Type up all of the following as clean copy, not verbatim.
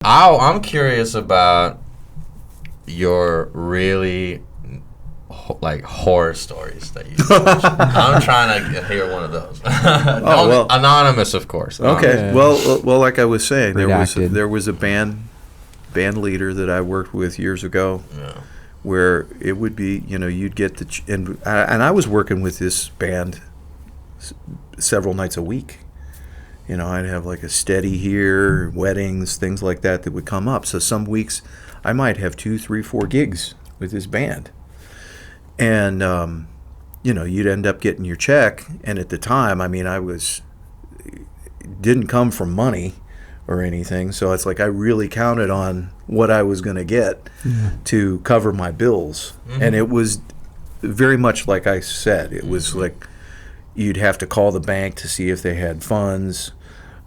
I'm curious about your really like horror stories that you mentioned. I'm trying to hear one of those. Anonymous, of course. Okay. Yeah. Well, like I was saying, Redacted. there was a band leader that I worked with years ago, Yeah. where it would be, you'd get and I was working with this band several nights a week. I'd have like a steady here, weddings, things like that would come up. So some weeks I might have 2, 3, 4 gigs with this band. And, you'd end up getting your check. And at the time, didn't come from money or anything. So it's like I really counted on what I was going to get to cover my bills. Mm-hmm. And it was very much like I said. It was like you'd have to call the bank to see if they had funds.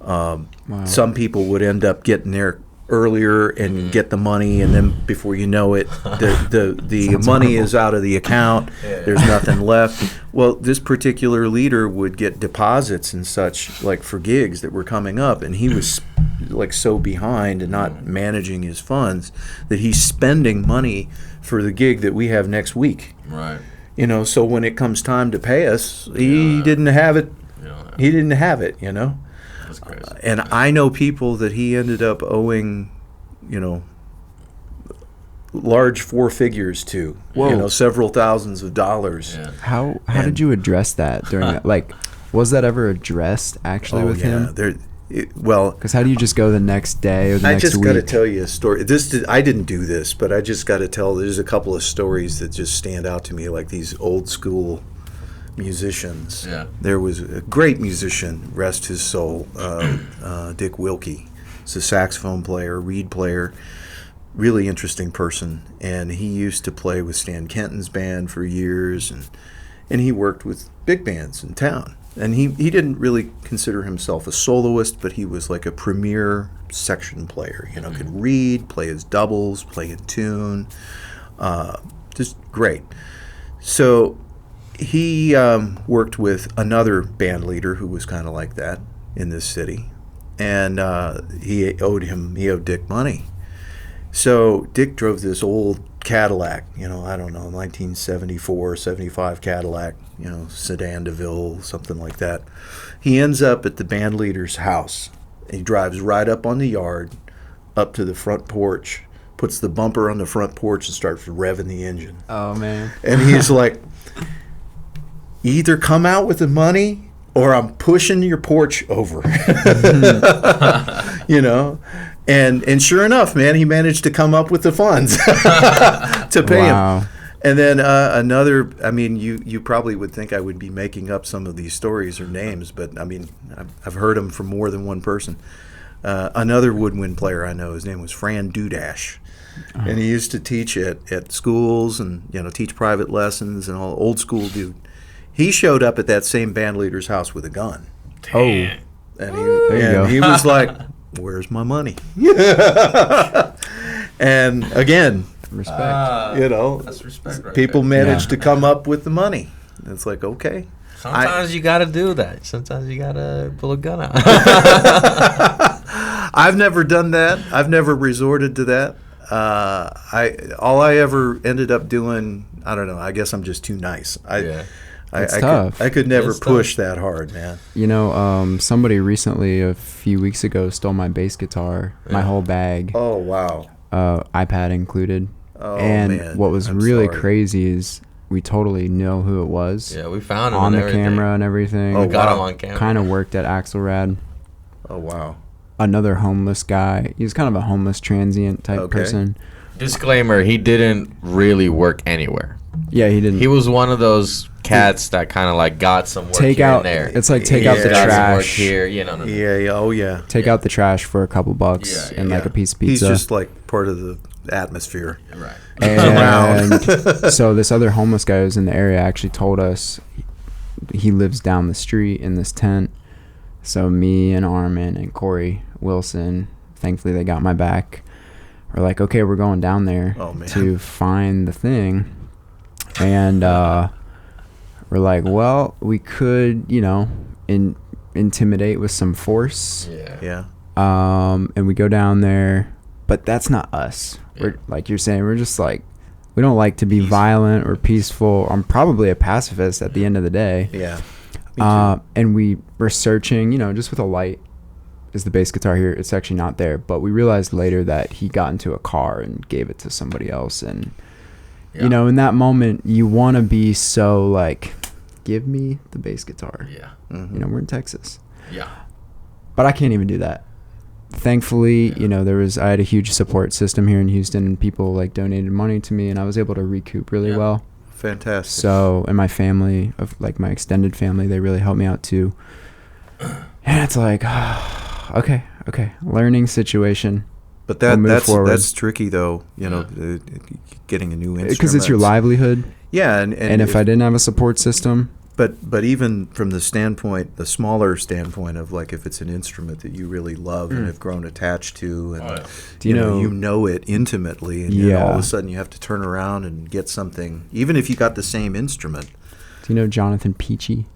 Wow. Some people would end up getting there earlier and get the money, and then before you know it, the money is out of the account. Yeah. There's nothing left. Well, this particular leader would get deposits and such, like for gigs that were coming up, and he was like so behind and not managing his funds that he's spending money for the gig that we have next week. Right. So when it comes time to pay us, he didn't have it. He didn't have it. That's crazy. And I know people that he ended up owing, large 4 figures to. Whoa. Several thousands of dollars. Yeah. How did you address that during that? Like, was that ever addressed actually with him? Because how do you just go the next day or the next week? I just got to tell you a story. I didn't do this, but I just got to tell. There's a couple of stories that just stand out to me, like these old school musicians. Yeah. There was a great musician, rest his soul, Dick Wilkie. He's a saxophone player, reed player, really interesting person. And he used to play with Stan Kenton's band for years, and he worked with big bands in town. And he didn't really consider himself a soloist, but he was like a premier section player. Could read, play his doubles, play in tune, just great. So he worked with another band leader who was kind of like that in this city, and he owed Dick money. So Dick drove this old Cadillac, I don't know, 1974, 75 Cadillac, sedan DeVille, something like that. He ends up at the band leader's house. He drives right up on the yard, up to the front porch, puts the bumper on the front porch and starts revving the engine. Oh, man. And he's like, either come out with the money or I'm pushing your porch over. And sure enough, man, he managed to come up with the funds to pay him. And then another, you probably would think I would be making up some of these stories or names, but I've heard them from more than one person. Another woodwind player I know, his name was Fran Dudash. And he used to teach at schools and, teach private lessons and all, old school dude. He showed up at that same band leader's house with a gun. Damn. And he was like, where's my money? And again, respect. That's respect right people there. managed to come up with the money. It's like, okay. Sometimes you got to do that. Sometimes you got to pull a gun out. I've never done that. I've never resorted to that. All I ever ended up doing, I don't know, I guess I'm just too nice. It's tough. I could never push that hard, man. Somebody recently, a few weeks ago, stole my bass guitar, my whole bag. Oh, wow. iPad included. Oh, and man. what was I'm really sorry. crazy is we totally know who it was. Yeah, we found him on and the everything. camera and everything. Oh, We got wow. him on camera. Kind of worked at Axelrad. Oh, wow. Another homeless guy. He was kind of a homeless transient type person. Disclaimer, he didn't really work anywhere. Yeah, he didn't. He was one of those cats that kind of like got some work take here out. and there. It's like take out the Got some work trash. here, Yeah, oh, yeah. Take out the trash for a couple bucks and like a piece of pizza. He's just like part of the atmosphere. Right. And so this other homeless guy who's in the area actually told us he lives down the street in this tent. So me and Armin and Corey Wilson, thankfully they got my back. We're like, okay, we're going down there to find the thing. And we're like, well, we could, intimidate with some force. Yeah. And we go down there. But that's not us. We're like you're saying, we're just like, we don't like to be violent or peaceful. I'm probably a pacifist at the end of the day. Yeah. Me too. And we were searching, just with a light. Is the bass guitar here? It's actually not there. But we realized later that he got into a car and gave it to somebody else. And, in that moment, you want to be so like, give me the bass guitar. Yeah. We're in Texas. Yeah. But I can't even do that. Thankfully, I had a huge support system here in Houston, and people like donated money to me, and I was able to recoup really well. Fantastic. So, and my family, of my extended family, they really helped me out too. And it's like, okay, learning situation. But that's tricky though, getting a new instrument. Because it's your livelihood. Yeah, and if I didn't have a support system. But even from the smaller standpoint of like if it's an instrument that you really love and have grown attached to, and you know it intimately, and then all of a sudden you have to turn around and get something, even if you got the same instrument. Do you know Jonathan Peachy?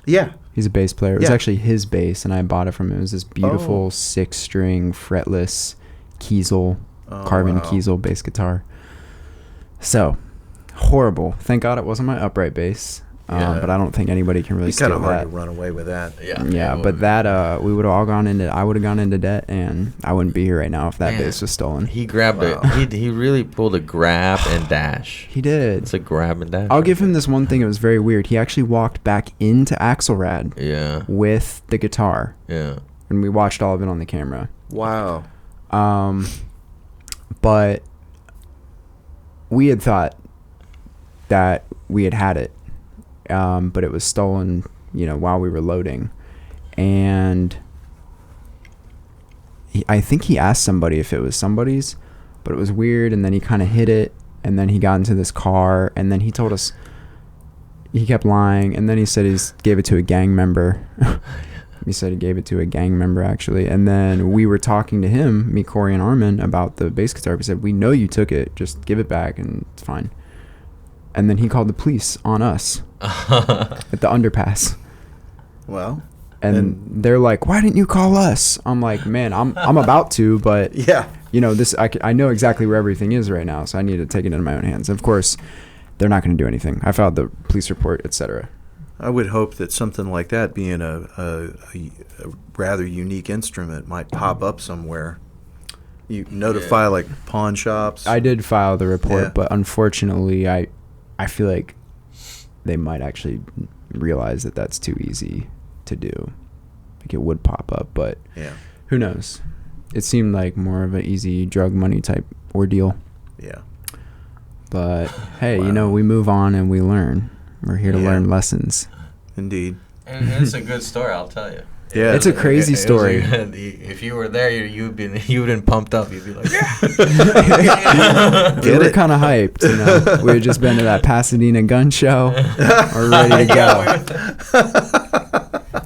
Yeah. He's a bass player. It was actually his bass, and I bought it from him. It was this beautiful 6-string fretless Kiesel, carbon Kiesel bass guitar. So, horrible. Thank God it wasn't my upright bass. But I don't think anybody can really steal that. It's kind of hard to run away with that. Yeah, but that I would have gone into debt, and I wouldn't be here right now if that bass was stolen. He grabbed it. He really pulled a grab and dash. He did. It's a grab and dash. I'll give him this one thing. It was very weird. He actually walked back into Axelrad. With the guitar. Yeah. And we watched all of it on the camera. Wow. But we had thought that we had it. But it was stolen, while we were loading. And I think he asked somebody if it was somebody's, but it was weird. And then he kind of hid it. And then he got into this car. And then he told us, he kept lying. And then he said he gave it to a gang member. He said he gave it to a gang member, actually. And then we were talking to him, me, Corey, and Armin, about the bass guitar. We said, we know you took it. Just give it back and it's fine. And then he called the police on us at the underpass. Well, and they're like, "Why didn't you call us?" I'm like, "Man, I'm about to, but this I know exactly where everything is right now, so I need to take it into my own hands." Of course, they're not going to do anything. I filed the police report, etc. I would hope that something like that, being a rather unique instrument, might pop up somewhere. You notify like pawn shops. I did file the report, but unfortunately, I feel like they might actually realize that that's too easy to do. Like it would pop up, but who knows? It seemed like more of an easy drug money type ordeal. Yeah. But hey, we move on and we learn. We're here to learn lessons. Indeed. And it's a good story, I'll tell you. Yeah, it's a crazy story. If you were there, you'd been pumped up. You'd be like, we were kind of hyped. We had just been to that Pasadena gun show. We're ready to go.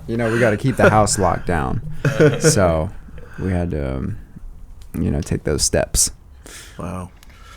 We got to keep the house locked down. So we had to, take those steps. Wow.